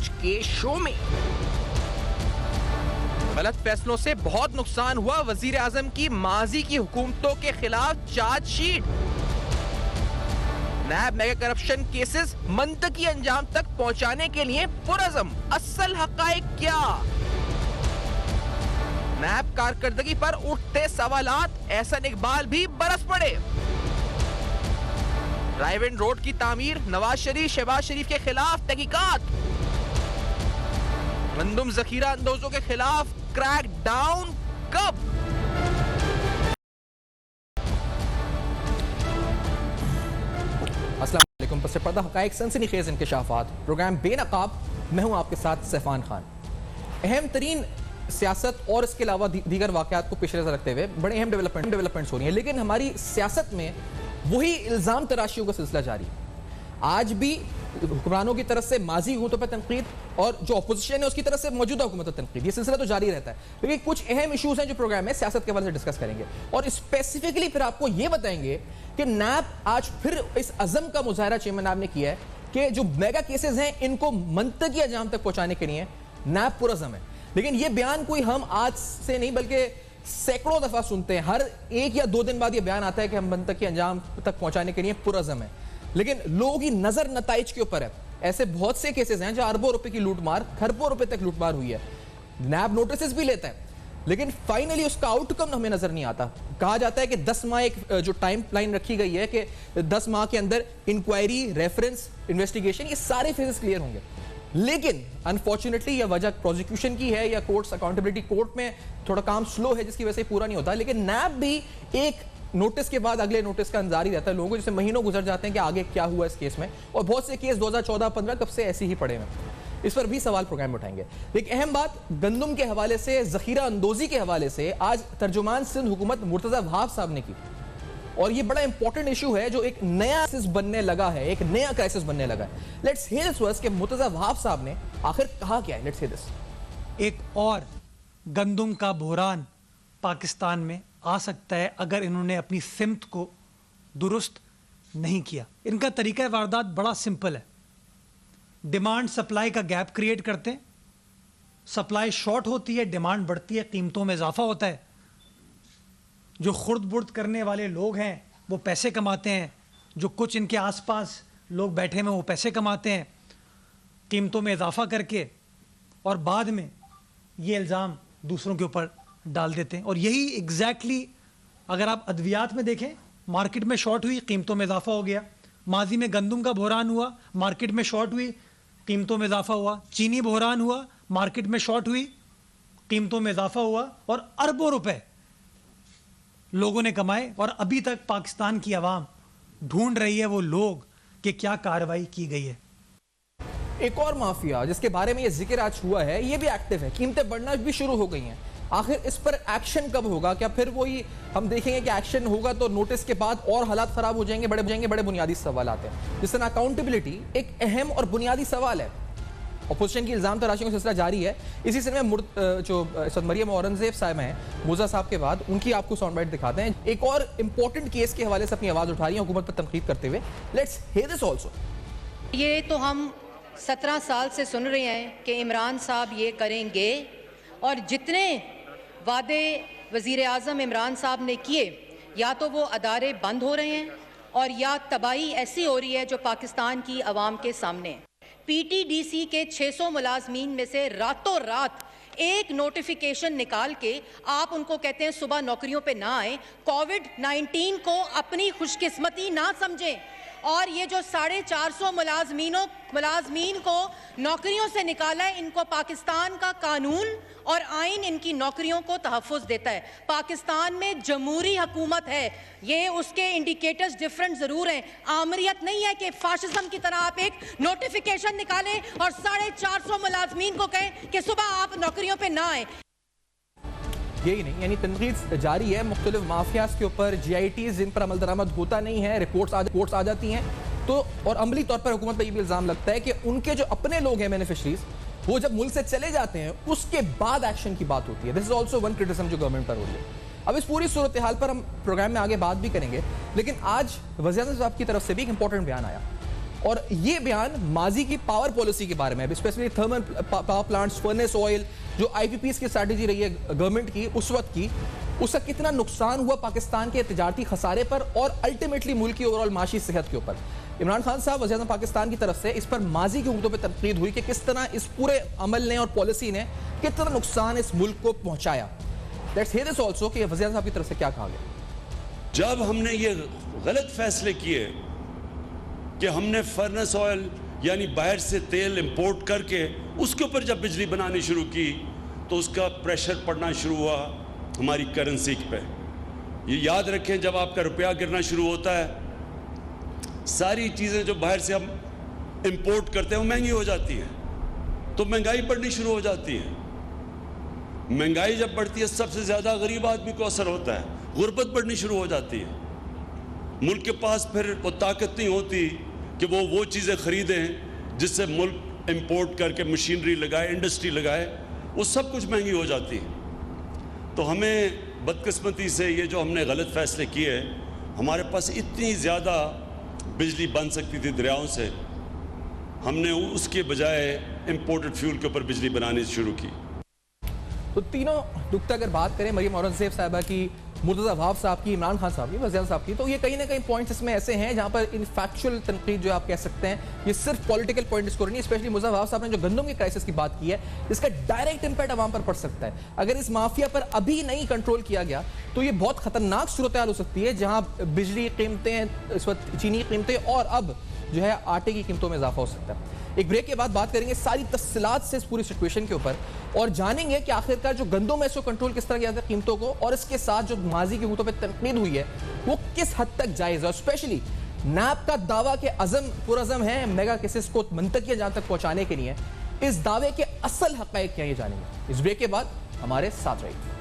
आज के शो में। गलत फैसलों से बहुत नुकसान हुआ, वजीर आजम की माजी की हुकूमतों के खिलाफ चार्जशीट। नैब मेगा करप्शन केसेस मंतकी अंजाम तक पहुंचाने के लिए पुरअज़म, असल हकायक क्या? नैब कारकर्दगी पर उठते सवालात, एहसन इकबाल भी बरस पड़े। ड्राइव-इन रोड की तामीर, नवाज शरीफ शहबाज शरीफ के खिलाफ तहकीकात। गंदुम जखीरा अंदोजों के खिलाफ क्रैक डाउन कब? अस्सलाम वालेकुम। पस पर्दा हकायक सनसनीखेज इंकशाफात, प्रोग्राम बेनकाब। मैं हूं आपके साथ सैफान खान। अहम तरीन सियासत और इसके अलावा दीगर वाकयात को पेश नज़र रखते हुए बड़े अहम डेवलपमेंट्स हो रही हैं, लेकिन हमारी सियासत में वही इल्ज़ाम तराशियों का सिलसिला जारी है। आज भी हुक्मरानों की तरफ से माजी हुकूमतों पर तनकीद और जो अपोजिशन है उसकी तरफ से मौजूदा हुकूमत पर तनकीद, ये सिलसिला तो जारी रहता है। लेकिन कुछ अहम इशूज हैं जो प्रोग्राम में सियासत के हवाले से डिस्कस करेंगे और स्पेसिफिकली फिर आपको ये बताएंगे कि नैब आज फिर इस अज़म का मुजाहरा चेयरमैन नैब ने किया है कि जो मेगा केसेस हैं इनको मंतकी अंजाम तक पहुंचाने के लिए नैब पुरअज़म है। लेकिन ये बयान कोई हम आज से नहीं बल्कि सैकड़ों दफा सुनते हैं, हर एक या 2 दिन बाद ये बयान आता है कि हम मंतकी अंजाम तक पहुंचाने के लिए पुरअज़म है। लेकिन लोगों की नजर नताइज के ऊपर है। ऐसे बहुत से केसेस हैं जहां अरबों रुपए की लूटमार, खरबों रुपए तक लूटमार हुई है। नैब नोटिस भी लेता है, लेकिन फाइनली उसका आउटकम हमें नजर नहीं आता। कहा जाता है कि 10 माह एक जो टाइम लाइन रखी गई है कि 10 माह के अंदर इंक्वायरी, रेफरेंस, इन्वेस्टिगेशन, ये सारे फेजेस क्लियर होंगे। लेकिन अनफॉर्चुनेटली यह वजह प्रोसिक्यूशन की है या कोर्ट्स अकाउंटेबिलिटी कोर्ट में थोड़ा काम स्लो है जिसकी वजह से पूरा नहीं होता। लेकिन नैब भी एक नोटिस के बाद अगले नोटिस का इंतजार ही रहता है लोगों को, जिससे महीनों गुजर जाते हैं कि आगे क्या हुआ इस केस में। और बहुत से केस 2014-15 कब से ऐसे ही पड़े हैं। इस पर भी सवाल प्रोग्राम में उठाएंगे। लेकिन अहम बात गंदुम के हवाले से, जखीरा अंदोजी के हवाले से आज तर्जुमान सिंध हुकूमत मुर्तजा वहाब साहब ने की, और ये बड़ा इंपॉर्टेंट इशू है जो एक नया क्राइसिस बनने लगा है, एक नया क्राइसिस बनने लगा है। लेट्स हियर दिस वर्स कि मुर्तजा वहाब साहब ने आखिर कहा क्या है। Let's hear this. एक और गंदुम का बहरान पाकिस्तान में आ सकता है अगर इन्होंने अपनी सिमत को दुरुस्त नहीं किया। इनका तरीका वारदात बड़ा सिंपल है। डिमांड सप्लाई का गैप क्रिएट करते हैं, सप्लाई शॉर्ट होती है, डिमांड बढ़ती है, कीमतों में इजाफा होता है। जो खुर्द बुर्द करने वाले लोग हैं वो पैसे कमाते हैं, जो कुछ इनके आसपास लोग बैठे हैं वो पैसे कमाते हैं कीमतों में इजाफा करके, और बाद में ये इल्ज़ाम दूसरों के ऊपर डाल देते हैं। और यही एग्जैक्टली अगर आप अद्वियात में देखें, मार्केट में शॉर्ट हुई, कीमतों में इजाफा हो गया। माजी में गंदुम का बहरान हुआ, मार्केट में शॉर्ट हुई, कीमतों में इजाफा हुआ। चीनी बहरान हुआ, मार्केट में शॉर्ट हुई, कीमतों में इजाफा हुआ, और अरबों रुपए लोगों ने कमाए। और अभी तक पाकिस्तान की आवाम ढूंढ रही है वो लोग कि क्या कार्रवाई की गई है। एक और माफिया जिसके बारे में ये जिक्र आज हुआ है, ये भी एक्टिव है, कीमतें बढ़ना भी शुरू हो गई हैं। आखिर इस पर एक्शन कब होगा? क्या फिर वही हम देखेंगे कि एक्शन होगा तो नोटिस के बाद और हालात खराब हो जाएंगे? बड़े बुनियादी सवाल आते हैं। जिस तरह अकाउंटेबिलिटी एक अहम और बुनियादी सवाल है। अपोजिशन की इल्जाम तराशियों का सिलसिला जारी है। इसी से में जो मरियम औरंगजेब साहब हैं मुर्तजा साहब के बाद, उनकी आपको साउंड बाइट दिखाते हैं। एक और इंपॉर्टेंट केस के हवाले से अपनी आवाज उठा रही है हुकूमत पर तनकीद करते हुए। Let's hear this also. ये तो हम 17 साल से सुन रहे हैं कि इमरान साहब ये करेंगे, और जितने वादे वज़ीर आज़म इमरान साहब ने किए, या तो वो अदारे बंद हो रहे हैं और या तबाही ऐसी हो रही है जो पाकिस्तान की आवाम के सामने है। पीटीडीसी के 600 मुलाजमीन में से रातों रात एक नोटिफिकेशन निकाल के आप उनको कहते हैं सुबह नौकरियों पे ना आए। कोविड-19 को अपनी खुशकिस्मती ना समझें, और ये जो 450 मुलाजमीन को नौकरियों से निकाला है, इनको पाकिस्तान का कानून और आइन इनकी नौकरियों को तहफ़्फ़ुज़ देता है। पाकिस्तान में जमहूरी हुकूमत है, ये उसके इंडिकेटर्स डिफरेंट ज़रूर हैं। आमरियत नहीं है कि फाशिज्म की तरह आप एक नोटिफिकेशन निकालें और 450 मुलाजमीन को कहें कि सुबह आप नौकरियों पर ना आए। यही नहीं, यानी तनकीद जारी है मुख्तलिफ माफियाज के ऊपर, GITs जिन पर अमल दरामद होता नहीं है, रिपोर्ट्स आ जाती हैं तो, और अमली तौर पर हुकूमत पर यह भी इल्ज़ाम लगता है कि उनके जो अपने लोग हैं बेनिफिशरीज, वो जब मुल्क से चले जाते हैं उसके बाद एक्शन की बात होती है। This is also one criticism जो गवर्नमेंट पर हो रही है। अब इस पूरी सूरत हाल पर हम प्रोग्राम में आगे बात भी करेंगे, लेकिन आज वज़ीर आज़म साहब की तरफ से भी एक इंपॉर्टेंट बयान आया और ये बयान माजी की पावर पॉलिसी के बारे में, specially thermal power plants, furnace oil, जो आईपीपीएस की स्ट्रैटेजी रही है गवर्नमेंट की उस वक्त की, उसका कितना नुकसान हुआ पाकिस्तान के तिजारती खसारे पर और अल्टीमेटली मुल्क की ओवरऑल माशी सेहत के ऊपर। इमरान खान साहब वज़ीर-ए-आज़म पाकिस्तान की तरफ से इस पर माजी की हुकूमतों पर तनकीद हुई कि किस तरह इस पूरे अमल ने और पॉलिसी ने कितना नुकसान इस मुल्क को पहुंचाया। लेट्स हियर दिस आल्सो कि वज़ीर-ए-आज़म साहब की तरफ से क्या कहा गया। जब हमने ये गलत फैसले किए कि हमने फर्नेस ऑयल यानी बाहर से तेल इंपोर्ट करके उसके ऊपर जब बिजली बनानी शुरू की तो उसका प्रेशर पड़ना शुरू हुआ हमारी करेंसी पे। ये याद रखें, जब आपका रुपया गिरना शुरू होता है, सारी चीज़ें जो बाहर से हम इंपोर्ट करते हैं वो महंगी हो जाती हैं, तो महंगाई बढ़नी शुरू हो जाती है। महंगाई जब बढ़ती है सबसे ज़्यादा गरीब आदमी को असर होता है, गुर्बत बढ़नी शुरू हो जाती है। मुल्क के पास फिर वो ताकत नहीं होती कि वो चीज़ें ख़रीदें जिससे मुल्क इंपोर्ट करके मशीनरी लगाए, इंडस्ट्री लगाए, वो सब कुछ महंगी हो जाती है। तो हमें बदकिस्मती से ये जो हमने गलत फैसले किए, हमारे पास इतनी ज़्यादा बिजली बन सकती थी दरियाओं से, हमने उसके बजाय इंपोर्टेड फ्यूल के ऊपर बिजली बनानी शुरू की। तो तीनों नुक्ता अगर बात करें मरियम औरंगजेब साहबा की, मुर्तज़ा वहाब साहब की, इमरान खान साहब की, वज़ीर साहब की, तो ये कहीं ना कहीं पॉइंट्स इसमें ऐसे हैं जहां पर इन फैक्चुअल तनकीद जो आप कह सकते हैं, ये सिर्फ पॉलिटिकल पॉइंट स्कोर नहीं। स्पेशली मुर्तज़ा वहाब साहब ने जो गंदम की क्राइसिस की बात की है, इसका डायरेक्ट इंपैक्ट आवाम पर पड़ सकता है। अगर इस माफिया पर अभी नहीं कंट्रोल किया गया तो ये बहुत खतरनाक सूरत हाल हो सकती है, जहां बिजली कीमतें, इस वक्त चीनी की कीमतें और अब जो है आटे की कीमतों में इजाफा हो सकता है। एक ब्रेक के बाद बात करेंगे सारी तफसीलात से इस पूरी सिचुएशन के ऊपर और जानेंगे कि आखिरकार जो गंदों में इसको कंट्रोल किस तरह किया जाता है कीमतों को, और इसके साथ जो माजी की हुकूमतों पर तनकीद हुई है वो किस हद तक जायज़ है। और स्पेशली नैब का दावा के पुरअज़म है मेगा केसेस को मंतकिया जहां तक पहुंचाने के लिए, इस दावे के असल हक़ाइक़ क्या, ये जानेंगे। इस ब्रेक के बाद हमारे साथ रहिए।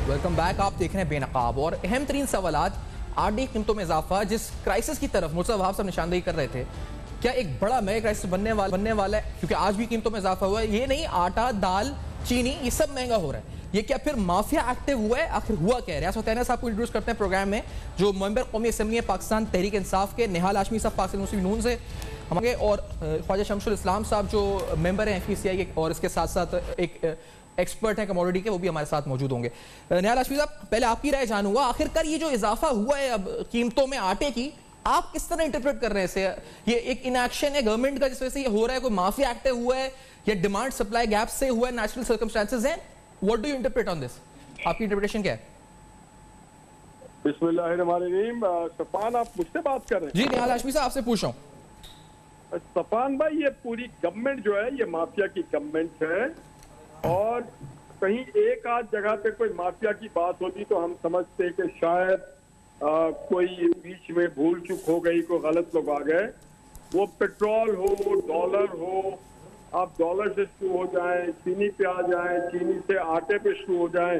Welcome back. आप देख रहे हैं बेनकाब, और अहम तरीन सवालात आटे की कीमतों में इजाफा, जिस क्राइसिस की तरफ मुर्तज़ा वहाब साहब निशानदेही कर रहे थे, क्या एक बड़ा मेगा क्राइसिस बनने वाला है? क्योंकि आज भी कीमतों में इजाफा हुआ है। ये नहीं, आटा, दाल, चीनी, ये सब महंगा हो रहा है। ये क्या फिर माफिया एक्टिव हुआ है? आखिर हुआ क्या है? रियासत तैना साहब को इंट्रोड्यूस करते हैं प्रोग्राम में, जो मेंबर कौमी असम्बली है पाकिस्तान तहरीक इंसाफ के, निहाल हाशमी साहब पाकिस्तान मुस्लिम नून से हमारे, और ख्वाजा शमशुल इस्लाम साहब जो मेंबर हैं FPCI के, और इसके साथ साथ एक एक्सपर्ट है कमोडिटी के, वो भी हमारे साथ मौजूद होंगे। निहाल हाशमी साहब, पहले आपकी राय जानूंगा, आखिरकार ये जो इजाफा हुआ है अब कीमतों में आटे की, आप किस तरह इंटरप्रेट कर रहे हैं इसे? ये एक इनएक्शन है गवर्नमेंट का जिस वजह से ये हो रहा है, कोई माफिया एक्टिव हुआ है, या डिमांड सप्लाई गैप से हुआ है, नेचुरल सर्कमस्टेंसेस हैं? What do you interpret on this? आपकी इंटरप्रिटेशन क्या है? बिस्मिल्लाहिर्रहमानिर्रहीम। सफान, आप मुझसे बात कर रहे हैं? जी निहाल हाशमी साहब, आपसे पूछ रहा हूँ। सफान भाई, ये पूरी गवर्नमेंट जो है ये माफिया की गवर्नमेंट है, और कहीं एक आध जगह पे कोई माफिया की बात होती तो हम समझते कि शायद कोई बीच में भूल चूक हो गई, कोई गलत लोग आ गए। वो पेट्रोल हो, डॉलर हो, आप डॉलर से शुरू हो जाएं, चीनी पे आ जाएं, चीनी से आटे पे शुरू हो जाएं,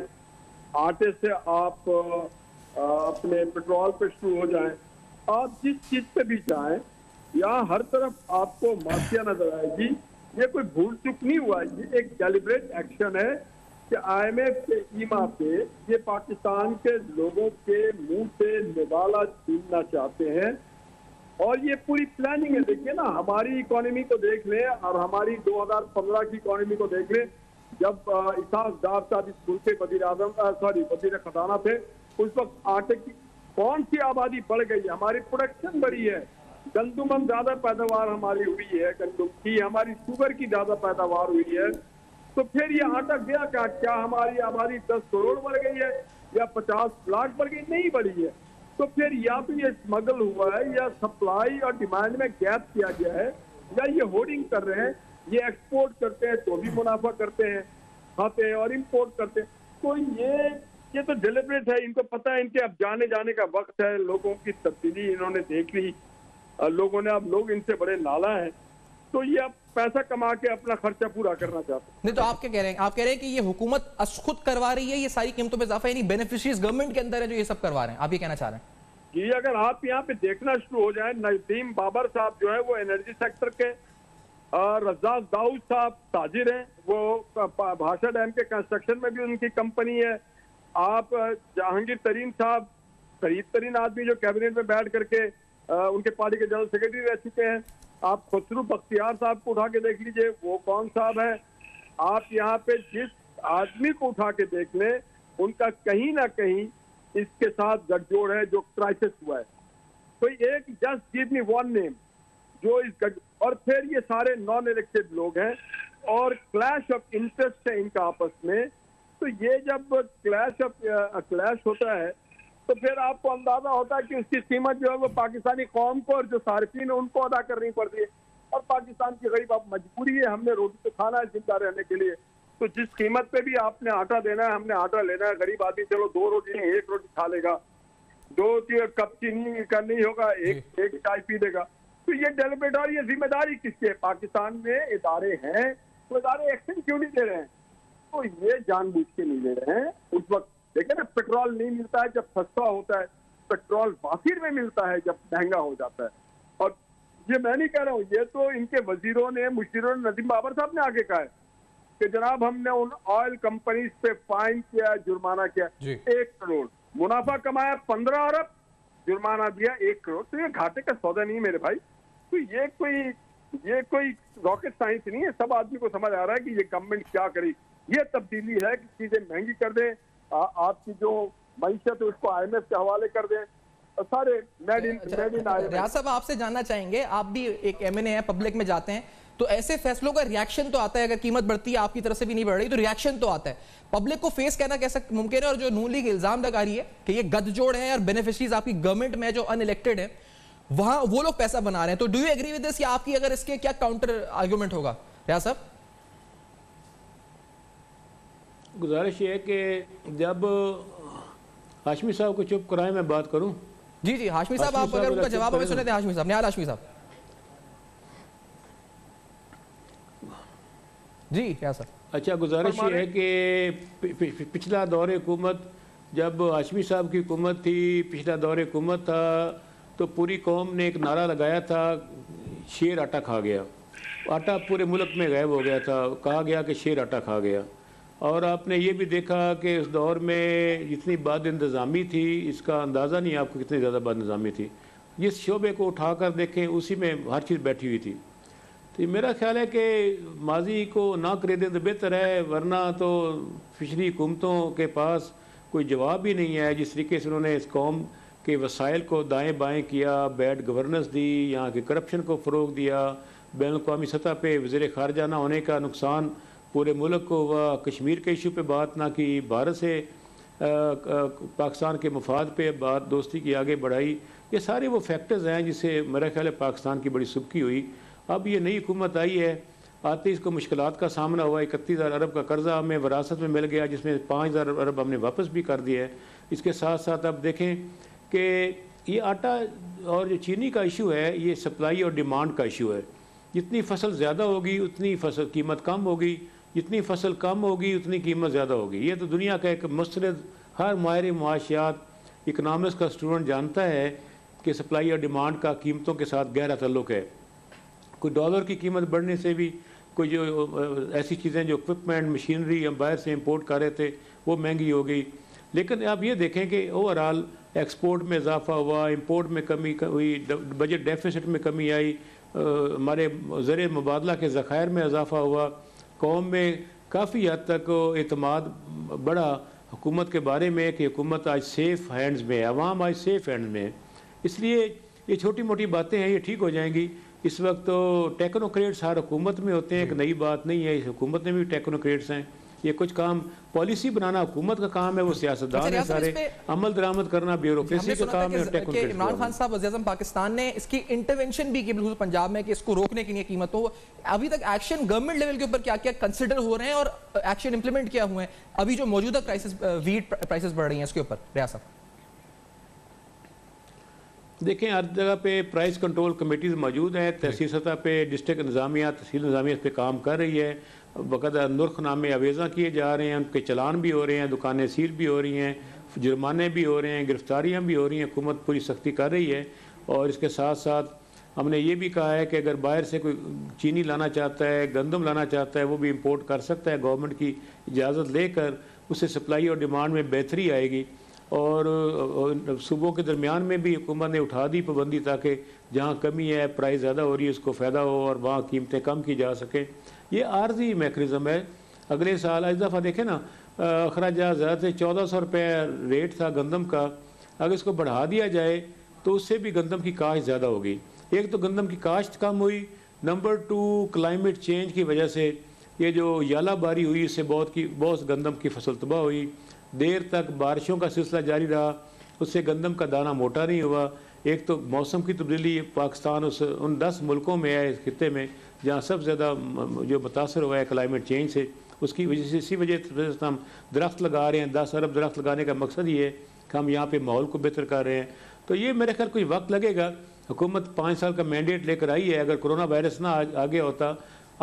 आटे से आप अपने पेट्रोल पे शुरू हो जाएं, आप जिस चीज पे भी जाएं, यहाँ हर तरफ आपको माफिया नजर आएगी। ये कोई भूल चूक नहीं हुआ, ये एक डेलिब्रेट एक्शन है कि IMF के ईमा पे ये पाकिस्तान के लोगों के मुंह से निवाला छीनना चाहते हैं, और ये पूरी प्लानिंग है। देखिए ना, हमारी इकोनॉमी को देख लें और हमारी 2015 की इकोनॉमी को देख लें, जब इसाक डार साहब इस मुल्क के वजीर खजाना थे, उस वक्त आटे की कौन सी आबादी बढ़ गई है? हमारी प्रोडक्शन बढ़ी है, गंदम ज्यादा पैदावार हमारी हुई है, गंदम की, हमारी शुगर की ज्यादा पैदावार हुई है। तो फिर ये आटा गया क्या हमारी आबादी 10 करोड़ बढ़ गई है या 50 लाख बढ़ गई? नहीं बढ़ी है। तो फिर या तो ये स्मगल हुआ है, या सप्लाई और डिमांड में गैप किया गया है, या ये होर्डिंग कर रहे हैं। ये एक्सपोर्ट करते हैं तो भी मुनाफा करते हैं, खाते हैं, और इम्पोर्ट करते हैं। तो ये तो डेलिब्रेट है, इनको पता है, इनके अब जाने का वक्त है। लोगों की तब्दीली इन्होंने देख ली, लोगों ने, अब लोग इनसे बड़े नाला हैं, तो ये अब पैसा कमा के अपना खर्चा पूरा करना चाहते हैं। नहीं तो आप क्या कह रहे हैं? आप कह रहे हैं कि ये हुकूमत खुद करवा रही है ये सारी कीमतों में इजाफा, यानी बेनिफिशियरीज गवर्नमेंट के अंदर है जो ये सब करवा रहे हैं, आप ये कहना चाह रहे हैं? जी, अगर आप यहाँ पे देखना शुरू हो जाए, नजीम बाबर साहब जो है वो एनर्जी सेक्टर के रज़ाक दाऊद साहब ताजिर हैं, वो भाषा डैम के कंस्ट्रक्शन में भी उनकी कंपनी है। आप जहांगीर तरीन साहब करीब तरीन आदमी जो कैबिनेट में बैठ करके उनके पार्टी के जनरल सेक्रेटरी रह चुके हैं। आप खुसरू बख्तियार साहब को उठा के देख लीजिए, वो कौन साहब है। आप यहाँ पे जिस आदमी को उठा के देख लें, उनका कहीं ना कहीं इसके साथ गठजोड़ है जो क्राइसिस हुआ है। तो एक just give me one name जो इस और फिर ये सारे नॉन इलेक्टेड लोग हैं और क्लैश ऑफ इंटरेस्ट है इनका आपस में। तो ये जब क्लैश होता है तो फिर आपको अंदाजा होता है कि उसकी कीमत जो है वो पाकिस्तानी कौम को और जो सार्फिन है उनको अदा करनी पड़ती है। और पाकिस्तान की गरीब अब मजबूरी है, हमने रोटी तो खाना है जिंदा रहने के लिए। तो जिस कीमत पे भी आपने आटा देना है, हमने आटा लेना है। गरीब आदमी चलो 2 रोटी नहीं 1 रोटी खा लेगा, 2 कप चीनी का नहीं होगा, एक चाय पी लेगा। तो ये डेलिब्रेट और ये जिम्मेदारी किसकी है? पाकिस्तान में इदारे हैं, तो इदारे एक्शन क्यों नहीं दे रहे हैं? तो ये जानबूझ के नहीं दे रहे हैं। उस वक्त देखिए ना, पेट्रोल नहीं मिलता है जब सस्ता होता है, पेट्रोल बाखिर में मिलता है जब महंगा हो जाता है। और ये मैं नहीं कह रहा हूँ, ये तो इनके वजीरों ने, मुशीरों ने, नदीम बाबर साहब ने आगे कहा है कि जनाब हमने उन ऑयल कंपनीज पे फाइन किया, जुर्माना किया 1 करोड़, मुनाफा कमाया 15 अरब, जुर्माना दिया 1 करोड़। तो ये घाटे का सौदा नहीं मेरे भाई। तो ये कोई रॉकेट साइंस नहीं है। सब आदमी को समझ आ रहा है कि ये गवर्नमेंट क्या करी। ये तब्दीली है कि चीजें महंगी कर दें, आपकी जो मईशत है उसको IMF के हवाले कर दें, सारे मेड इन रियाज साहब आपसे जानना चाहेंगे, आप भी एक MNA है, पब्लिक में जाते हैं, तो ऐसे फैसलों का रिएक्शन तो आता है। अगर कीमत बढ़ती है, आपकी तरफ से भी नहीं बढ़ रही, तो रिएक्शन तो आता है। पब्लिक को फेस करना कैसा मुमकिन है? और जो नून लीग इल्जाम लगा रही है कि ये गठजोड़ है और बेनिफिशरीज आपकी गवर्नमेंट में जो अनइलेक्टेड है, वहां वो लोग पैसा बना रहे हैं। तो do you agree with this, या आपकी अगर इसके क्या काउंटर आर्गुमेंट होगा? रियाज साहब, गुजारिश है कि जब हाशमी साहब को चुप कराएं मैं बात करूं। जी हाशमी साहब, आप अगर उनका जवाब हमें सुने थे। हाशमी साहब, निहाल हाशमी साहब जी, क्या सर? अच्छा, गुजारिश ये है कि पिछला दौरे हुकूमत, जब हाशमी साहब की हुकूमत थी, पिछला दौरे हुकूमत था, तो पूरी कौम ने एक नारा लगाया था, शेर आटा खा गया। आटा पूरे मुल्क में गायब हो गया था, कहा गया कि शेर आटा खा गया। और आपने ये भी देखा कि उस दौर में जितनी बद इंतज़ामी थी, इसका अंदाज़ा नहीं आपको कितनी ज़्यादा बद इंतज़ामी थी। जिस शोबे को उठा कर देखें उसी में हर चीज़ बैठी हुई थी। तो मेरा ख्याल है कि माजी को ना खरीदें तो बेहतर है, वरना तो पिछली हुकूमतों के पास कोई जवाब ही नहीं है। जिस तरीके से उन्होंने इस कौम के वसाइल को दाएँ बाएँ किया, बैड गवर्नेंस दी, यहाँ के करप्शन को फ़रोग दिया, बैनुल-अक़वामी सतह पर वज़ीर ख़ारजा ना होने का नुकसान पूरे मुल्क को हुआ, कश्मीर के इशू पे बात ना की, भारत से पाकिस्तान के मफाद पे बात दोस्ती की आगे बढ़ाई। ये सारे वो फैक्टर्स हैं जिससे मेरा ख्याल है पाकिस्तान की बड़ी सुबकी हुई। अब ये नई हुकूमत आई है, आते इसको मुश्किलात का सामना हुआ। 31,000 अरब का कर्जा हमें विरासत में मिल गया, जिसमें 5,000 अरब हमने वापस भी कर दिया है। इसके साथ साथ अब देखें कि ये आटा और जो चीनी का इशू है, ये सप्लाई और डिमांड का इशू है। जितनी फसल ज़्यादा होगी उतनी फसल कीमत कम होगी, जितनी फसल कम होगी उतनी कीमत ज़्यादा होगी। ये तो दुनिया का एक मुस्तरद, हर माहिर मुआशियात इकनॉमिक्स का स्टूडेंट जानता है कि सप्लाई और डिमांड का कीमतों के साथ गहरा ताल्लुक़ है। कोई डॉलर की कीमत बढ़ने से भी, कोई जो ऐसी चीज़ें जो इक्विपमेंट मशीनरी हम बाहर से इंपोर्ट कर रहे थे वो महंगी हो गई। लेकिन आप ये देखें कि ओवरऑल एक्सपोर्ट में इजाफा हुआ, इंपोर्ट में कमी हुई, बजट डेफिसिट में कमी आई, हमारे ज़र मुबादला के ज़खायर में इजाफा हुआ, कौम में काफ़ी हद तक एतमाद बढ़ा हुकूमत के बारे में कि हुकूमत आज सेफ़ हैंड्स में है, अवाम आज सेफ़ हैंड्स में है। इसलिए ये छोटी मोटी बातें हैं, ये ठीक हो जाएंगी। इस वक्त तो टेक्नोक्रेट्स हर हुकूमत में होते हैं, एक नई बात नहीं है। इस हुकूमत में भी टेक्नोक्रेट्स हैं। ये कुछ काम पॉलिसी बनाना हुकूमत का काम है, वो सियासतदान है सारे, अमल दरामद करना ब्यूरोक्रेसी का काम है। इमरान खान साहब वज़ीर-ए-आज़म पाकिस्तान ने इसकी इंटरवेंशन भी की बिल्कुल पंजाब में कि इसको रोकने के लिए कीमत हो। अभी तक एक्शन गवर्नमेंट लेवल के ऊपर क्या क्या कंसिडर हो रहे हैं और एक्शन इंप्लीमेंट क्या हुए हैं अभी जो मौजूदा क्राइसिस, वीट प्राइसेस बढ़ रही हैं, इसके ऊपर? रियासत देखें, हर जगह पे प्राइस कंट्रोल कमेटीज़ मौजूद हैं। तहसील सतह पे डिस्ट्रिक्ट इंतज़ामिया, तहसील इंतज़ामिया पे काम कर रही है। बाकायदा नुर्खनामे अवेज़ा किए जा रहे हैं, उनके चलान भी हो रहे हैं, दुकानें सील भी हो रही हैं, जुर्माने भी हो रहे हैं, गिरफ्तारियाँ भी हो रही हैं। हुकूमत पूरी सख्ती कर रही है। और इसके साथ साथ हमने ये भी कहा है कि अगर बाहर से कोई चीनी लाना चाहता है, गंदम लाना चाहता है, वो भी इंपोर्ट कर सकता है गवर्नमेंट की इजाज़त लेकर। उससे सप्लाई और डिमांड में बेहतरी आएगी। और सूबों के दरमियान में भी हुकूमत ने उठा दी पाबंदी ताकि जहाँ कमी है, प्राइस ज़्यादा हो रही है, उसको फ़ायदा हो और वहाँ कीमतें कम की जा सकें। ये आर्जी मैकेनिज़्म है। अगले साल इस दफ़ा देखें ना, अखराजात ज़्यादा थे, 1400 रुपये रेट था गंदम का। अगर इसको बढ़ा दिया जाए तो उससे भी गंदम की काश्त ज़्यादा होगी। एक तो गंदम की काश्त कम हुई, नंबर 2 क्लाइमेट चेंज की वजह से ये जो यालाबारी हुई, इससे बहुत गंदम की फसल तबाह हुई। देर तक बारिशों का सिलसिला जारी रहा, उससे गंदम का दाना मोटा नहीं हुआ। एक तो मौसम की तब्दीली, पाकिस्तान उन 10 मुल्कों में है इस खित्ते में जहाँ सबसे ज़्यादा जो मुतासर हुआ है क्लाइमेट चेंज से, उसकी वजह से इसी वजह से हम दरख्त लगा रहे हैं। 10 अरब दरख्त लगाने का मकसद ये है कि हम यहाँ पे माहौल को बेहतर कर रहे हैं। तो ये मेरे ख्याल कुछ वक्त लगेगा। हुकूमत 5 साल का मैंडेट लेकर आई है। अगर कोरोना वायरस ना आगे होता,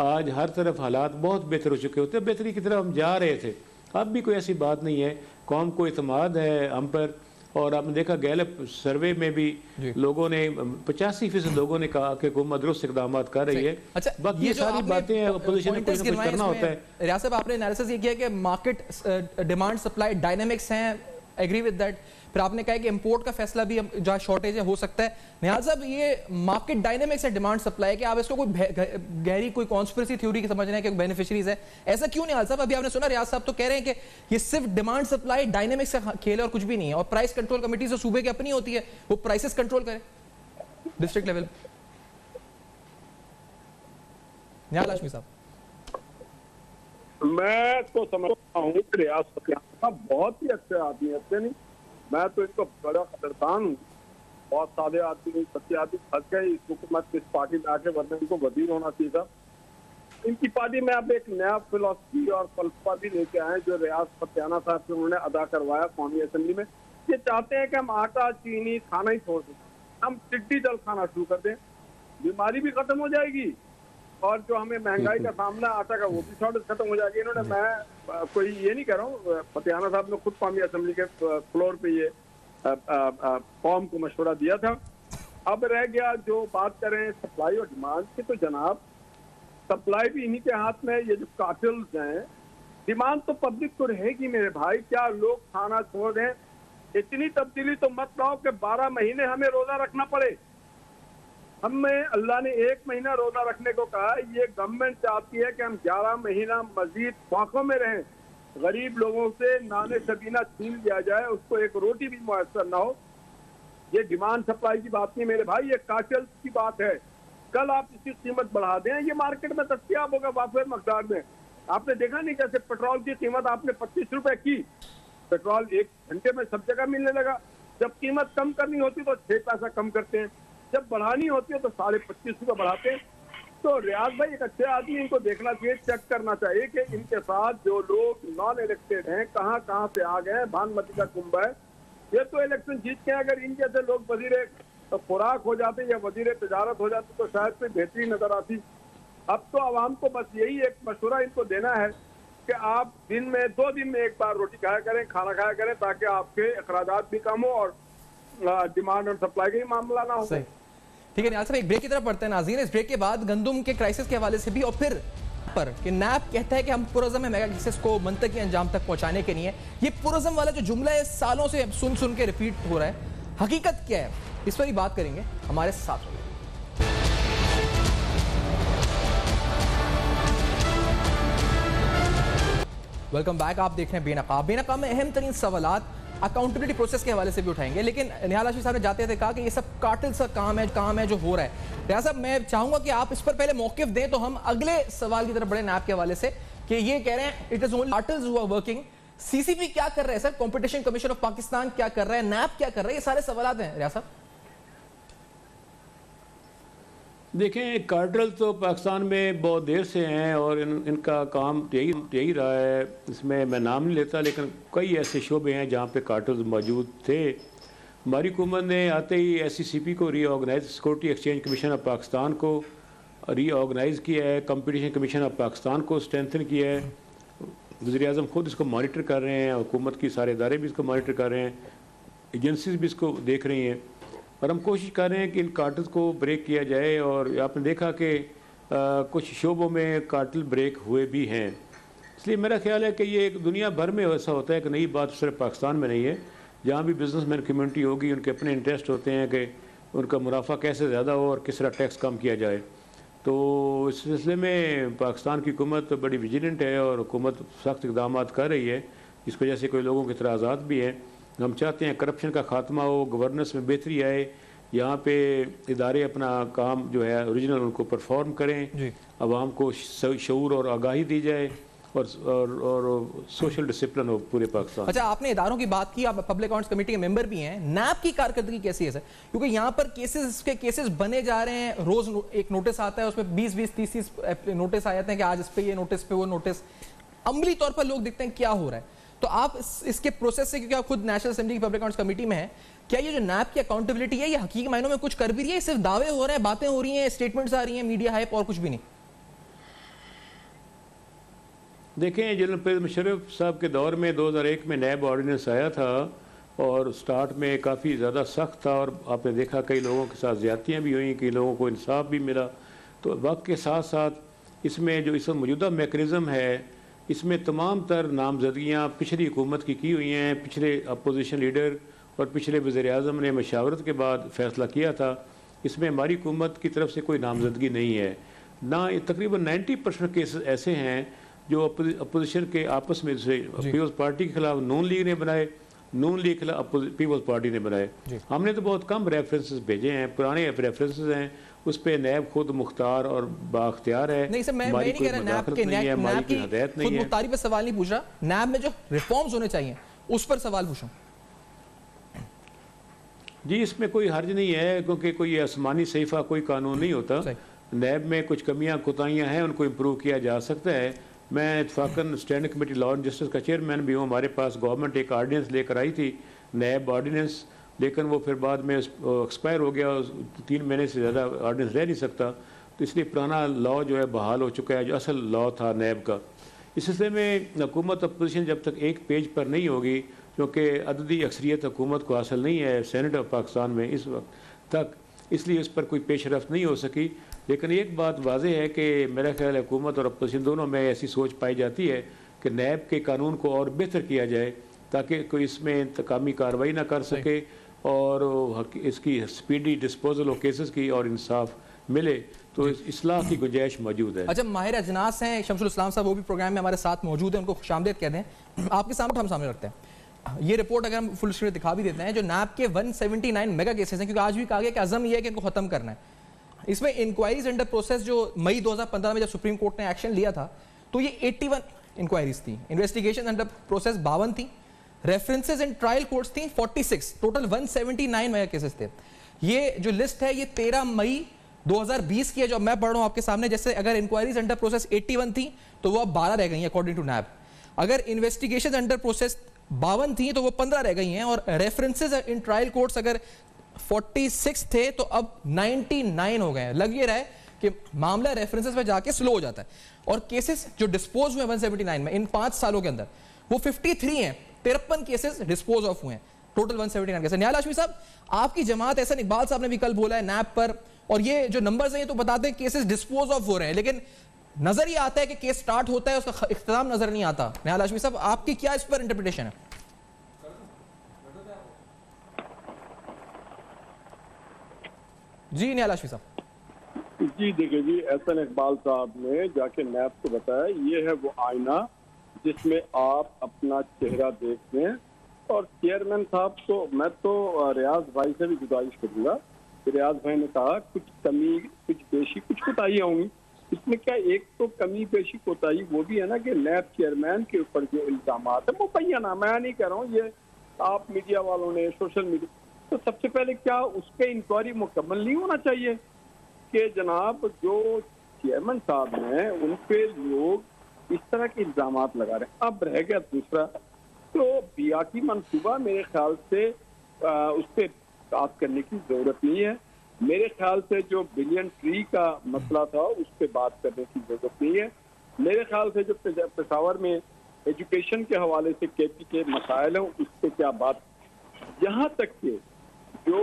आज हर तरफ हालात बहुत बेहतर हो चुके होते, बेहतरी की तरफ हम जा रहे थे। अब भी कोई ऐसी बात नहीं है, कौम को इतमाद है हम पर। और आपने देखा गैलप सर्वे में भी लोगों ने 85% लोगों ने कहा कि हुकूमत दुरुस्त इकदाम कर रही है। अच्छा, बाकी ये सारी बातें अपोजिशन ने कुछ करना होता है। रियाज साहब, आपने एनालिसिस ये किया कि मार्केट डिमांड सप्लाई डायनेमिक्स हैं, एग्री विद दैट। फिर आपने कहा कि इंपोर्ट का फैसला भी जहाँ शॉर्टेज है हो सकता है। निहाल साहब, ये मार्केट डायनेमिक्स है डिमांड सप्लाई के, आप इसको कोई गहरी कोई कॉन्स्पिरेसी थ्योरी समझ रहे हैं कि बेनिफिशियरीज है, ऐसा क्यों निहाल साहब? अभी आपने सुना रियाज साहब तो कह रहे हैं कि ये सिर्फ डिमांड सप्लाई डायनेमिक्स का खेल है और कुछ भी नहीं है, और प्राइस कंट्रोल कमेटी जो सूबे की अपनी होती है वो प्राइसेस कंट्रोल करे डिस्ट्रिक्ट लेवल। निहाल हाशमी साहब, मैं तो समझता हूँ कि रियाज सत्यान बहुत ही अच्छे आदमी है, अच्छे नहीं, मैं तो इनको बड़ा कदरदान हूँ। बहुत सादे आदमी, सच्चे आदमी फंस गए इस हुकूमत इस पार्टी में आके, वरना इनको वजीर होना चाहिए था। इनकी पार्टी में अब एक नया फिलॉसफी और फलसफा भी लेके आए जो रियाज सत्याना साहब से उन्होंने अदा करवाया कौमी असेंबली में। ये चाहते हैं कि हम आटा चीनी खाना ही छोड़ दें, हम टिड्डी दल खाना शुरू कर दें, बीमारी भी खत्म हो जाएगी और जो हमें महंगाई का सामना आटा का वो भी शॉर्टेज खत्म हो जाएगी। इन्होंने, मैं कोई ये नहीं कह रहा हूँ, फतियाना साहब ने खुद कौमी असेंबली के फ्लोर पे ये कौम को मशवरा दिया था। अब रह गया जो बात करें सप्लाई और डिमांड की, तो जनाब सप्लाई भी इन्हीं के हाथ में। ये जो कार्टेल्स हैं, डिमांड तो पब्लिक को रहेगी मेरे भाई। क्या लोग खाना छोड़ दें? इतनी तब्दीली तो मत लाओ कि 12 महीने हमें रोजा रखना पड़े। हमें अल्लाह ने 1 महीना रोजा रखने को कहा। ये गवर्नमेंट चाहती है कि हम 11 महीना मजीद फाकों में रहें, गरीब लोगों से नाने सबीना छीन लिया जाए, उसको एक रोटी भी मुयसर ना हो। ये डिमांड सप्लाई की बात नहीं मेरे भाई, ये कार्टेल्स की बात है। कल आप इसकी कीमत बढ़ा दें, ये मार्केट में दस्तियाब होगा वाफिर मकदार में। आपने देखा नहीं कैसे पेट्रोल की कीमत आपने 25 रुपए की, पेट्रोल 1 घंटे में सब जगह मिलने लगा। जब कीमत कम करनी होती तो 6 पैसा कम करते हैं, जब बढ़ानी होती है तो 25.5 रुपए बढ़ाते हैं। तो रियाज भाई एक अच्छे आदमी, इनको देखना चाहिए, चेक करना चाहिए कि इनके साथ जो लोग नॉन इलेक्टेड हैं कहाँ कहाँ से आ गए। भानुमती का कुंभ है, ये तो इलेक्शन जीत के अगर इन जैसे लोग वजीर खुराक हो जाते या वजीर तजारत हो जाते तो शायद कोई बेहतरी नजर आती। अब तो आवाम को बस यही एक मशवरा इनको देना है कि आप दिन में 2 दिन में एक बार रोटी खाया करें, खाना खाया करें, ताकि आपके अखराजात भी कम हो और डिमांड और सप्लाई का ही मामला ना हो। ठीक है निहाल साहब, एक ब्रेक की तरफ पढ़ते हैं नाज़रीन। इस ब्रेक के बाद गंदुम के क्राइसिस के हवाले से भी, और फिर पर कि नैब कहता है कि हम पुरज़म मेगा केसेस को मंतकी अंजाम तक पहुंचाने के लिए, ये पुरज़म वाला जो जुमला है सालों से सुन सुन के रिपीट हो रहा है, हकीकत क्या है, इस पर ही बात करेंगे। हमारे साथ होंगे। Welcome back. आप देख रहे हैं बेनकाब। बेनकाब में अहम तरीन सवालात अकाउंटेबिलिटी प्रोसेस के हवाले से भी उठाएंगे, लेकिन निहाल हाशमी साहब ने जाते थे कहा कि ये सब कार्टेल्स का काम है जो हो रहा है। रियाज साहब, मैं चाहूंगा कि आप इस पर पहले मौकिफ दें तो हम अगले सवाल की तरफ बढ़े नैब के हवाले से, कि ये कह रहे हैं it is only cartels who are working. CCP क्या कर रहा है sir, competition commission of Pakistan क्या कर रहा है, नैब क्या कर रहा है, ये सारे सवाल हैं रियाज साहब। देखें, कार्टेल तो पाकिस्तान में बहुत देर से हैं और इनका काम यही रहा है। इसमें मैं नाम नहीं लेता, लेकिन कई ऐसे शोबे हैं जहाँ पे कार्टेल मौजूद थे। हमारी हुकूमत ने आते ही SCCP को reorganise, security exchange commission of Pakistan को रीऑर्गेनाइज किया है, कंपटीशन कमीशन ऑफ पाकिस्तान को स्ट्रेंथन किया है। वज़ीर-ए-आज़म खुद इसको मॉनिटर कर रहे हैं, हुकूमत की सारे इदारे भी इसको मॉनिटर कर रहे हैं, एजेंसीज भी इसको देख रही हैं। और हम कोशिश कर रहे हैं कि इन कार्टल्स को ब्रेक किया जाए। और आपने देखा कि कुछ शोबों में कार्टल ब्रेक हुए भी हैं। इसलिए मेरा ख्याल है कि ये एक दुनिया भर में ऐसा होता है कि नई बात सिर्फ पाकिस्तान में नहीं है, जहाँ भी बिजनेसमैन कम्युनिटी होगी उनके अपने इंटरेस्ट होते हैं कि उनका मुनाफा कैसे ज़्यादा हो और किस तरह टैक्स कम किया जाए। तो इस सिलसिले में पाकिस्तान की हुकूमत बड़ी विजिलेंट है और हुकूमत सख्त इक़दाम कर रही है, जिस वजह से कोई लोगों के इतराज़ात भी हैं। हम चाहते हैं करप्शन का खात्मा हो, गवर्नेंस में बेहतरी आए, यहाँ पे इदारे अपना काम जो है ओरिजिनल उनको परफॉर्म करें, आवाम को शऊर और आगाही दी जाए और सोशल डिसिप्लिन हो पूरे पाकिस्तान। अच्छा, आपने इदारों की बात की, आप पब्लिक अकाउंट्स कमेटी के मेंबर भी हैं। नैब की कारकर्दगी कैसी है सर? क्योंकि यहाँ पर केसेस बने जा रहे हैं, रोज एक नोटिस आता है, उसमें 20-20, 30-30 नोटिस आ जाते हैं कि आज इस पे ये नोटिस पे वो नोटिस। अमली तौर पर लोग देखते हैं क्या हो रहा है। तो आप इसके प्रोसेस से, क्योंकि आप खुद नेशनल असेंबली की पब्लिक अकाउंट्स कमेटी में है, क्या ये जो नैब की अकाउंटेबिलिटी है ये हकीकी मायनों में कुछ कर भी रही है? सिर्फ दावे हो रहे हैं, बातें हो रही हैं, स्टेटमेंट्स आ रही हैं, मीडिया हाइप, और कुछ भी नहीं? देखें, जनरल परवेज़ मुशर्रफ साहब के दौर में 2001 में नैब ऑर्डिनेंस आया था और स्टार्ट में काफ़ी ज़्यादा सख्त था और आपने देखा कई लोगों के साथ ज़्यादतियाँ भी हुई, कई लोगों को इंसाफ भी मिला। तो वक्त के साथ साथ इसमें जो इस मौजूदा मैकेनिज़्म है, इसमें तमाम तर नामजदगियाँ पिछली हुकूमत की हुई हैं। पिछले अपोजिशन लीडर और पिछले वज़ीर-ए-आज़म ने मशावरत के बाद फ़ैसला किया था। इसमें हमारी हुकूमत की तरफ से कोई नामजदगी नहीं है ना। तकरीबन 90% केसेस ऐसे हैं जो अपोजिशन के आपस में, जैसे पीपल्स पार्टी के खिलाफ नून लीग ने बनाए, नून लीग के खिलाफ पीपल्स पार्टी ने बनाए। हमने तो बहुत कम रेफरेंसेस भेजे हैं, पुराने रेफरेंसेस हैं, उस पर नैब खुद मुख्तार और बाख्तियार है। नहीं सर, मैं नहीं कह रहा नैब की खुद मुख्तारी पर सवाल नहीं पूछ रहा, नैब में जो रिफॉर्म्स होने चाहिए उस पर सवाल पूछा। जी, इसमें कोई हर्ज नहीं है, क्योंकि कोई आसमानी सहीफा कोई कानून नहीं होता। नैब में कुछ कमियां कोताहियां हैं, उनको इम्प्रूव किया जा सकता है। मैं इत्फाकन standing committee law and justice का चेयरमैन भी हूँ। हमारे पास गवर्नमेंट एक आर्डिनेंस लेकर आई थी, नैब ऑर्डिनेंस, लेकिन वो फिर बाद में एक्सपायर हो गया। 3 महीने से ज़्यादा ऑर्डिनेंस रह नहीं सकता, तो इसलिए पुराना लॉ जो है बहाल हो चुका है, जो असल लॉ था नैब का। इस सिलसिले में हुकूमत अपोजिशन जब तक एक पेज पर नहीं होगी, क्योंकि अददी अक्सरियत हुकूमत को हासिल नहीं है सेनेट ऑफ पाकिस्तान में इस वक्त तक, इसलिए इस पर कोई पेशरफ्त नहीं हो सकी। लेकिन एक बात वाज़ेह है कि मेरा ख्याल है हुकूमत और अपोजिशन दोनों में ऐसी सोच पाई जाती है कि नैब के कानून को और बेहतर किया जाए, ताकि कोई इसमें इंतकामी कार्रवाई ना कर सके और इसकी स्पीडी डिस्पोजल ऑफ केसेस की और इंसाफ मिले। तो इस्लाह की गुंजाइश मौजूद है। अच्छा, माहिर अजनास हैं शमसुल इस्लाम साहब, वो भी प्रोग्राम में हमारे साथ मौजूद हैं, उनको खुशामदीद कहते हैं। आपके सामने हम सामने रखते हैं ये रिपोर्ट, अगर हम फुल स्क्रीन दिखा भी देते हैं, जो नैब के 179 मेगा केसेस हैं, क्योंकि आज भी कहा गया कि अज़म ये है कि इनको खत्म करना है। इसमें इंक्वायरीज अंडर प्रोसेस जो मई 2015 में जब सुप्रीम कोर्ट ने एक्शन लिया था, तो ये 81 इंक्वायरीज थी, इन्वेस्टिगेशन अंडर प्रोसेस 52 थी, रेफरेंसेस इन ट्रायल कोर्ट्स थी 46, टोटल 179 मेगा केसेस थे। ये जो लिस्ट है ये 13 मई 2020 की है, जो मैं पढ़ रहा हूं आपके सामने। जैसे अगर इंक्वायरीज अंडर प्रोसेस 81 थी तो वो अब 12 रह गई हैं अकॉर्डिंग टू नैब। अगर इन्वेस्टिगेशन अंडर प्रोसेस 52 थी तो वो 15 रह गई हैं, और रेफरेंसेस इन ट्रायल कोर्ट्स अगर 46 थे तो अब 99 हो गए हैं। लग ये रहा है कि मामला रेफरेंसेस पे जाके स्लो हो जाता है। और केसेस जो डिस्पोज हुए 179 में इन 5 सालों के अंदर, वो 53 हैं, 53 केसेस डिस्पोज ऑफ हुए हैं, टोटल 179 केसेस। निहाल हाशमी साहब, आपकी जमात, एहसन इकबाल साहब ने भी कल बोला है नैब पर, और ये जो नंबर्स हैं ये तो बताते हैं केसेस डिस्पोज ऑफ हो रहे हैं, लेकिन नजर ये आता है कि केस स्टार्ट होता है, उसका इख्तिताम नजर नहीं आता। निहाल हाशमी साहब, आपकी क्या इस पर इंटरप्रिटेशन है? जी निहाल हाशमी साहब। जी देखिए जी, एहसन इकबाल साहब ने जाके नैब को बताया ये है वो आईना जिसमें आप अपना चेहरा देखते हैं। और चेयरमैन साहब को मैं तो रियाज भाई से भी गुजारिश करूँगा, रियाज भाई ने कहा कुछ कमी, कुछ पेशी, कुछ कोताहियाँ होंगी। इसमें क्या एक तो कमी पेशी कोताही वो भी है ना कि नैब चेयरमैन के ऊपर जो इल्जाम है वो मुबैना, मैं नहीं कह रहा हूँ, ये आप मीडिया वालों ने, सोशल मीडिया, तो सबसे पहले क्या उस पर इंक्वायरी मुकम्मल नहीं होना चाहिए कि जनाब जो चेयरमैन साहब हैं उन पे लोग इस तरह के इल्जाम लगा रहे हैं। अब रह गया दूसरा, तो बियाकी मनसूबा मेरे ख्याल से उस पर बात करने की जरूरत नहीं है। मेरे ख्याल से जो बिलियन ट्री का मसला था उस पर बात करने की जरूरत नहीं है। मेरे ख्याल से जो पेशावर में एजुकेशन के हवाले से केपी के मसाइल हैं उस पर क्या बात, यहाँ तक कि जो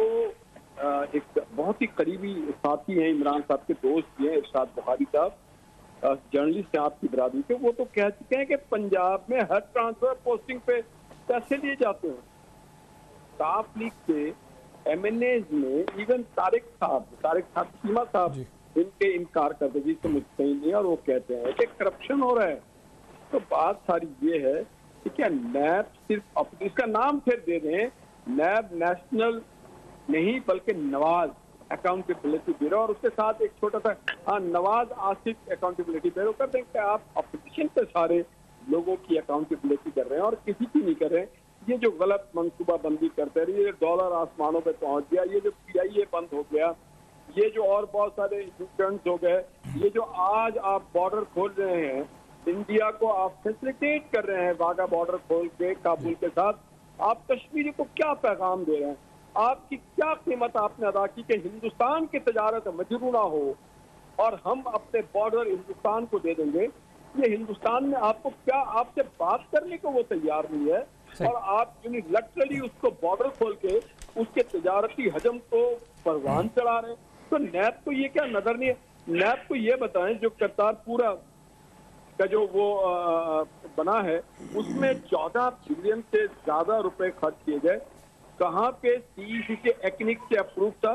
एक बहुत ही करीबी साथी हैं, इमरान साहब के दोस्त भी हैं, इरशाद बुखारी साहब, जर्नलिस्ट हैं आपकी बरादरी के, वो तो कह चुके हैं कि पंजाब में हर ट्रांसफर पोस्टिंग पे पैसे लिए जाते हैं। साफ लीग से MNAs में इवन तारिक साहब सीमा साहब इनके इनकार करते जी तो मुझसे ही नहीं, और वो कहते हैं कि करप्शन हो रहा है। तो बात सारी ये है कि क्या नैब सिर्फ इसका नाम फिर दे दें, नैब नेशनल नहीं बल्कि नवाज अकाउंटेबिलिटी ब्यूरो, और उसके साथ एक छोटा सा नवाज आसिफ अकाउंटेबिलिटी ब्यूरो कर दें कि आप अपोजिशन पे सारे लोगों की अकाउंटेबिलिटी कर रहे हैं और किसी की नहीं कर रहे हैं। ये जो गलत मनसूबाबंदी करते रहे, ये डॉलर आसमानों पे पहुंच गया, ये जो PIA बंद हो गया, ये जो और बहुत सारे यूटर्न्स हो गए, ये जो आज आप बॉर्डर खोल रहे हैं, इंडिया को आप फैसिलिटेट कर रहे हैं वाघा बॉर्डर खोल के काबुल के साथ, आप कश्मीरी को क्या पैगाम दे रहे हैं? आपकी क्या कीमत आपने अदा की कि हिंदुस्तान की तजारत मजरू ना हो और हम अपने बॉर्डर हिंदुस्तान को दे देंगे? ये हिंदुस्तान में आपको क्या, आपसे बात करने को वो तैयार नहीं है, और आप यूनिलैटरली उसको बॉर्डर खोल के उसके तजारती हजम को परवान चढ़ा रहे हैं। तो नैब को ये क्या नजर नहीं है? नैब को ये बताएं, जो करतारपुरा का जो वो बना है उसमें 14 बिलियन से ज्यादा रुपए खर्च किए गए, कहाँ पे CEC के एक्निक से अप्रूव था,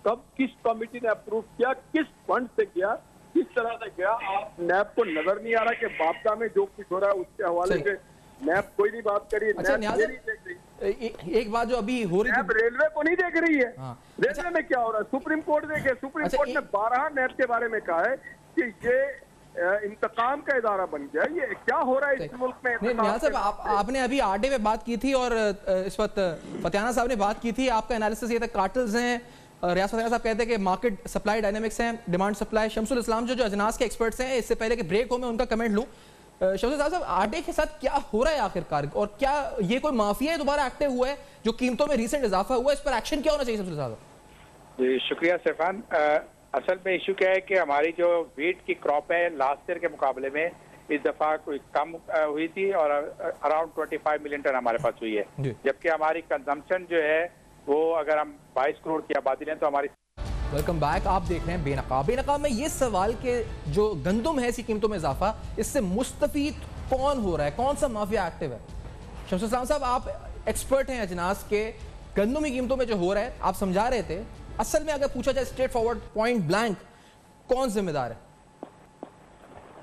कब किस कमेटी ने अप्रूव किया, किस फंड से किया, किस तरह से किया? आप नैब को नजर नहीं आ रहा कि बापका में जो कुछ हो रहा है उसके हवाले से नैब कोई नहीं बात करी। अच्छा, नैब नहीं देख रही। एक बात जो अभी हो रही नैब रेलवे को नहीं देख रही है। हाँ। रेलवे में क्या हो रहा है? सुप्रीम कोर्ट देखे, सुप्रीम अच्छा, कोर्ट ने 12 नैब के बारे में कहा है कि ये इंतकाम का इदारा बन गया। ये क्या हो रहा है इस मुल्क में? नहीं, निहाल साहब, आपने अभी आरडे पे बात की थी और इस वक्त फतियाना साहब ने बात की थी। आपका एनालिसिस ये था कार्टल्स हैं, रियाज फतियाना साहब कहते हैं कि मार्केट सप्लाई डायनामिक्स हैं, डिमांड सप्लाई। शमसुल इस्लाम जो अजनास के एक्सपर्ट्स हैं, इससे पहले कि ब्रेक हो मैं उनका कमेंट लूं, शमसुल साहब आरडे के साथ क्या हो रहा है आखिरकार, और क्या ये कोई माफिया है दोबारा एक्टिव हुआ है? जो कीमतों में रिसेंट इजाफा हुआ है, इस पर एक्शन क्या होना चाहिए शमसुल साहब? जी शुक्रिया सैफान। असल में इशू क्या है कि हमारी जो वीट की क्रॉप है लास्ट ईयर के मुकाबले में इस दफा कोई कम हुई थी और अराउंड 25 मिलियन टन हमारे पास हुई है, जबकि हमारी कंजम्पशन जो है वो अगर हम 22 करोड़ की आबादी लें तो हमारी। वेलकम बैक, आप देख रहे हैं बेनकाब। बेनकाब में ये सवाल के जो गंदम है इसकी कीमतों में इजाफा, इससे मुस्तफीद कौन हो रहा है, कौन सा माफिया एक्टिव है? शमसुल इस्लाम साहब, आप एक्सपर्ट हैं अजनास के, गंदम की कीमतों में जो हो रहा है आप समझा रहे थे, असल में अगर पूछा जाए स्ट्रेट फॉरवर्ड पॉइंट ब्लैंक, कौन जिम्मेदार है?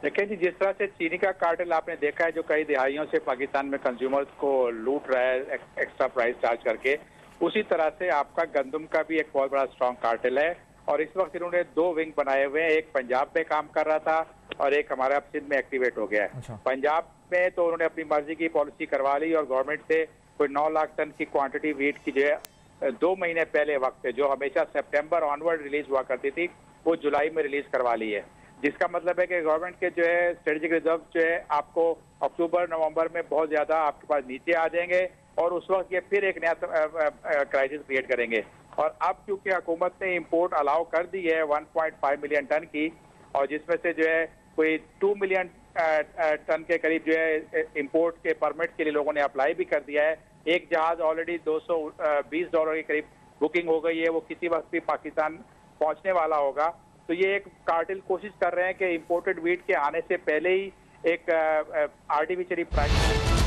देखिए जी, जिस तरह से चीनी का कार्टेल आपने देखा है जो कई दिहाइयों से पाकिस्तान में कंज्यूमर्स को लूट रहा है एक्स्ट्रा प्राइस चार्ज करके, उसी तरह से आपका गंदम का भी एक बहुत बड़ा स्ट्रॉन्ग कार्टेल है। और इस वक्त इन्होंने 2 विंग बनाए हुए हैं, एक पंजाब में काम कर रहा था और एक हमारे सिंध में एक्टिवेट हो गया है। अच्छा। पंजाब में तो उन्होंने अपनी मर्जी की पॉलिसी करवा ली और गवर्नमेंट से कोई 9 लाख टन की क्वांटिटी वीट की जो है 2 महीने पहले वक्त है, जो हमेशा सितंबर ऑनवर्ड रिलीज हुआ करती थी, वो जुलाई में रिलीज करवा ली है। जिसका मतलब है कि गवर्नमेंट के जो है स्ट्रेटेजिक रिजर्व जो है आपको अक्टूबर नवंबर में बहुत ज्यादा आपके पास नीचे आ जाएंगे और उस वक्त ये फिर एक नया क्राइसिस क्रिएट करेंगे। और अब क्योंकि हुकूमत ने इंपोर्ट अलाउ कर दी है 1.5 मिलियन टन की, और जिसमें से जो है कोई 2 मिलियन टन के करीब जो है इंपोर्ट के परमिट के लिए लोगों ने अप्लाई भी कर दिया है। एक जहाज ऑलरेडी $220 के करीब बुकिंग हो गई है, वो किसी वक्त भी पाकिस्तान पहुंचने वाला होगा। तो ये एक कार्टेल कोशिश कर रहे हैं कि इंपोर्टेड वीट के आने से पहले ही एक आर्टिफिशियली प्राइस